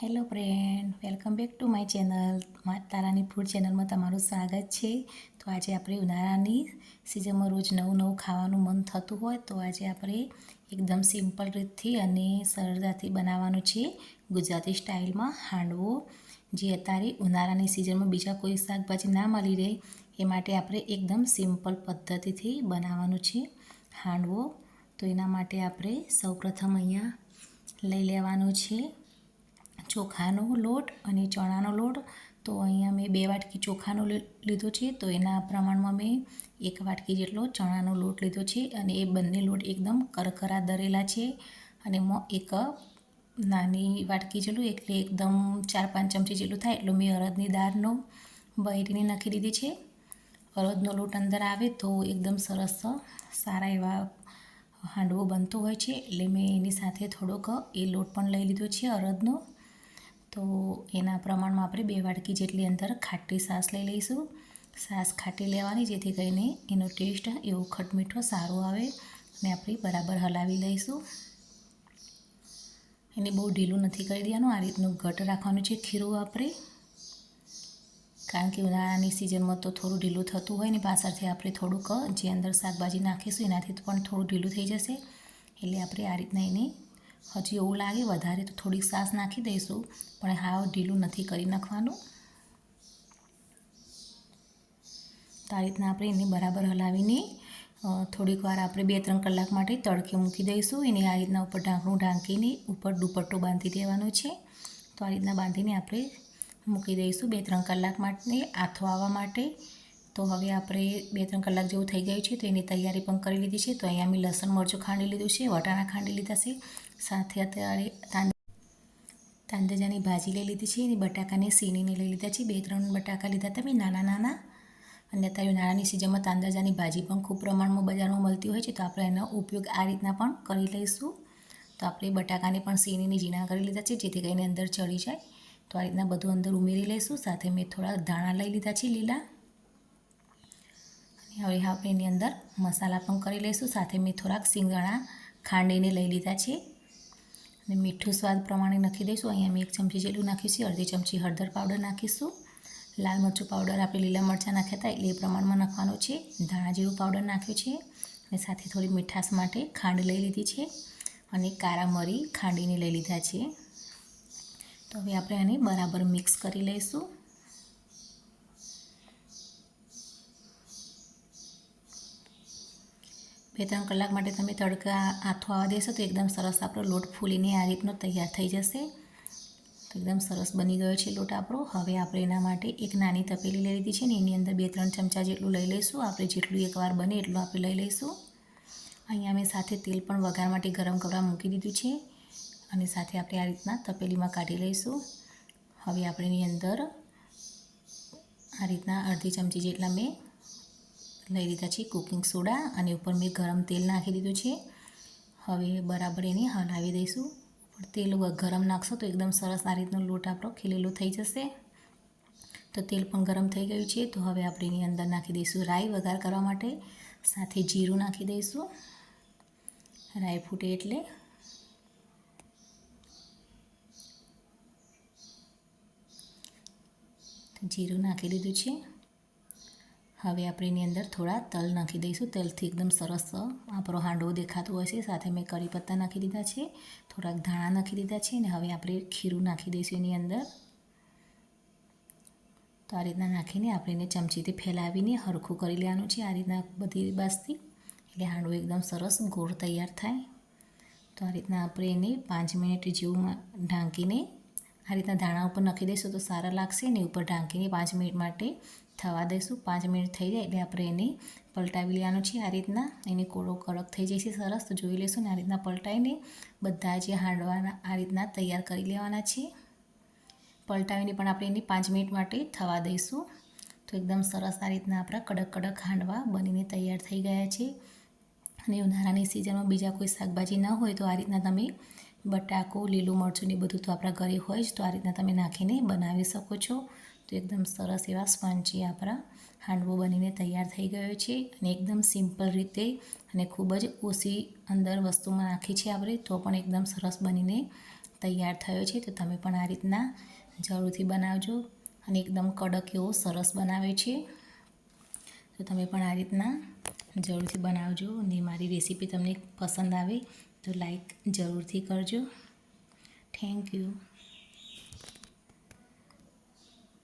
Hello friend, welcome back to my channel. તારાની food ચેનલમાં તમારું સ્વાગત છે. તો આજે આપણે ઉનાળાની સિઝનમાં રોજ નવું નવું ખાવાનું મન થતું હોય તો આજે આપણે એકદમ સિમ્પલ રીતથી અને સરળતાથી બનાવવાનું છે ગુજરાતી સ્ટાઇલમાં હાંડવો, જે અત્યારે ઉનાળાની સિઝનમાં બીજા કોઈ શાકભાજી ના મળી રહે એ માટે આપણે એકદમ સિમ્પલ પદ્ધતિથી બનાવવાનું છે હાંડવો. તો એના માટે આપણે સૌપ્રથમ અહીંયા લઈ લેવાનું છે ચોખાનો લોટ અને ચણાનો લોટ. તો અહીંયા મેં 2 વાટકી ચોખાનો લીધો છે, તો એના પ્રમાણમાં મેં 1 વાટકી જેટલો ચણાનો લોટ લીધો છે અને એ બંને લોટ એકદમ કરકરા દરેલા છે. અને એક નાની વાટકી જેટલું એટલે એકદમ 4-5 ચમચી જેટલું થાય એટલું મેં અડદની દાળનો બળીને નાખી દીધી છે. અડદનો લોટ અંદર આવે તો એકદમ સરસ સારા એવા હાંડવો બનતો હોય છે, એટલે મેં એની સાથે થોડોક એ લોટ પણ લઈ લીધો છે અડદનો. તો એના પ્રમાણમાં આપણે 2 વાટકી જેટલી અંદર ખાટી છાશ લઈ લઈશું. છાશ ખાટી લેવાની, જેથી કરીને એનો ટેસ્ટ એવો ખટમીઠો સારો આવે. અને આપણે બરાબર હલાવી લઈશું. એને બહુ ઢીલું નથી કરી દેવાનું, આ રીતનું ઘટ રાખવાનું છે ખીરું આપણે, કારણ કે ઉનાળાની સિઝનમાં તો થોડું ઢીલું થતું હોય ને પાછળથી આપણે થોડુંક જે અંદર શાકભાજી નાખીશું એનાથી પણ થોડું ઢીલું થઈ જશે. એટલે આપણે આ રીતના એને હજી એવું લાગે વધારે તો થોડીક છાશ નાખી દઈશું, પણ હાવ ઢીલું નથી કરી નાખવાનું. તો આ રીતના આપણે એને બરાબર હલાવીને થોડીક વાર આપણે 2-3 કલાક માટે તડકે મૂકી દઈશું. એને આ રીતના ઉપર ઢાંકણું ઢાંકીને ઉપર દુપટ્ટો બાંધી દેવાનો છે. તો આ રીતના બાંધીને આપણે મૂકી દઈશું 2-3 કલાક માટે આથો આવવા માટે. તો હવે આપણે 2-3 કલાક જેવું થઈ ગયું છે, તો એની તૈયારી પણ કરી લીધી છે. તો અહીંયા મેં લસણ મરચું ખાંડી લીધું છે, વટાણા ખાંડી લીધા છે, સાથે અત્યારે તાંદજાની ભાજી લઈ લીધી છે અને બટાકાને સીણીને લઈ લીધા છે. 2-3 બટાકા લીધા હતા મેં નાના નાના. અને અત્યારે ઉનાળાની સિઝનમાં તાંદજાની ભાજી પણ ખૂબ પ્રમાણમાં બજારમાં મળતી હોય છે, તો આપણે એનો ઉપયોગ આ રીતના પણ કરી લઈશું. તો આપણે બટાકાને પણ સીણીને ઝીણા કરી લીધા છે, જેથી કરીને અંદર ચડી જાય. તો આ રીતના બધું અંદર ઉમેરી લઈશું. સાથે મેં થોડા ધાણા લઈ લીધા છે લીલા. અને હવે આપણે એની અંદર મસાલા પણ કરી લઈશું. સાથે મેં થોડાક સિંગદાણા ખાંડીને લઈ લીધા છે. અને મીઠું સ્વાદ પ્રમાણે નાખી દઈશું. અહીંયા મેં 1 ચમચી જેટલું નાખ્યું છે. અડધી ચમચી હળદર પાવડર નાખીશું. લાલ મરચું પાવડર આપણે લીલા મરચાં નાખ્યા હતા એટલે એ પ્રમાણમાં નાખવાનું છે. ધાણા જીરું પાવડર નાખ્યું છે અને સાથે થોડી મીઠાશ માટે ખાંડ લઈ લીધી છે અને કાળા મરી ખાંડીને લઈ લીધા છે. તો હવે આપણે આને બરાબર મિક્સ કરી લઈશું. બે 3 કલાક માટે તમે તડકા આથો આવવા દેશો તો એકદમ સરસ આપણો લોટ ફૂલીને આ રીતનો તૈયાર થઈ જશે. તો એકદમ સરસ બની ગયો છે લોટ આપણો. હવે આપણે એના માટે એક નાની તપેલી લઈ લીધી છે ને એની અંદર 2-3 ચમચા જેટલું લઈ લઈશું. આપણે જેટલું એકવાર બને એટલું આપણે લઈ લઈશું. અહીંયા મેં સાથે તેલ પણ વઘાર માટે ગરમ કરવા મૂકી દીધું છે અને સાથે આપણે આ રીતના તપેલીમાં કાઢી લઈશું. હવે આપણે એની અંદર આ રીતના અડધી ચમચી જેટલા મેં લઈ લીધા છે કુકિંગ સોડા અને ઉપર મેં ગરમ તેલ નાખી દીધું છે. હવે બરાબર એને હલાવી દઈશું. ઉપર તેલ ગરમ નાખશો તો એકદમ સરસ આ રીતનો લોટ આપણો ખીલેલો થઈ જશે. તો તેલ પણ ગરમ થઈ ગયું છે. તો હવે આપણે એની અંદર નાખી દઈશું રાઈ વઘાર કરવા માટે. સાથે જીરું નાખી દઈશું. રાઈ ફૂટે એટલે જીરું નાખી દીધું છે. હવે આપણે એની અંદર થોડા તલ નાખી દઈશું. તલથી એકદમ સરસ આપણો હાંડવો દેખાતો હોય છે. સાથે મેં કરી પત્તા નાખી દીધા છે, થોડાક ધાણા નાખી દીધા છે અને હવે આપણે ખીરું નાખી દઈશું એની અંદર. તો આ રીતના નાખીને આપણે એને ચમચીથી ફેલાવીને હરખું કરી લેવાનું છે આ રીતના બધી બાજુથી, એટલે હાંડવો એકદમ સરસ ગોળ તૈયાર થાય. તો આ રીતના આપણે એને 5 મિનિટ જેવું ઢાંકીને આ રીતના ધાણા ઉપર નાખી દઈશું તો સારા લાગશે. ને ઉપર ઢાંકીને 5 મિનિટ માટે થવા દઈશું. 5 મિનિટ થઈ જાય એટલે આપણે એને પલટાવી લેવાનું છે આ રીતના. એને કોળો કડક થઈ જાય છે સરસ. તો જોઈ લઈશું ને આ રીતના પલટાવીને બધા જે હાંડવાના આ રીતના તૈયાર કરી લેવાના છે. પલટાવીને પણ આપણે એને 5 મિનિટ માટે થવા દઈશું. તો એકદમ સરસ આ રીતના આપણા કડક કડક હાંડવા બનીને તૈયાર થઈ ગયા છે. અને ઉનાળાની સિઝનમાં બીજા કોઈ શાકભાજી ન હોય તો આ રીતના તમે બટાકો, લીલું મરચું ને બધું તો આપણા ઘરે હોય જ, તો આ રીતના તમે નાખીને બનાવી શકો છો. તો એકદમ સરસ એવા સ્પંચી આપણા હાંડવો બનીને તૈયાર થઈ ગયો છે. અને એકદમ સિમ્પલ રીતે અને ખૂબ જ ઓછી અંદર વસ્તુમાં નાખી છે આપણે, તો પણ એકદમ સરસ બનીને તૈયાર થયો છે. તો તમે પણ આ રીતના જરૂરથી બનાવજો અને એકદમ કડક એવો સરસ બનાવે છે. તો તમે પણ આ રીતના જરૂરથી બનાવજો અને મારી રેસીપી તમને પસંદ આવે તો લાઈક જરૂરથી કરજો. Thank you.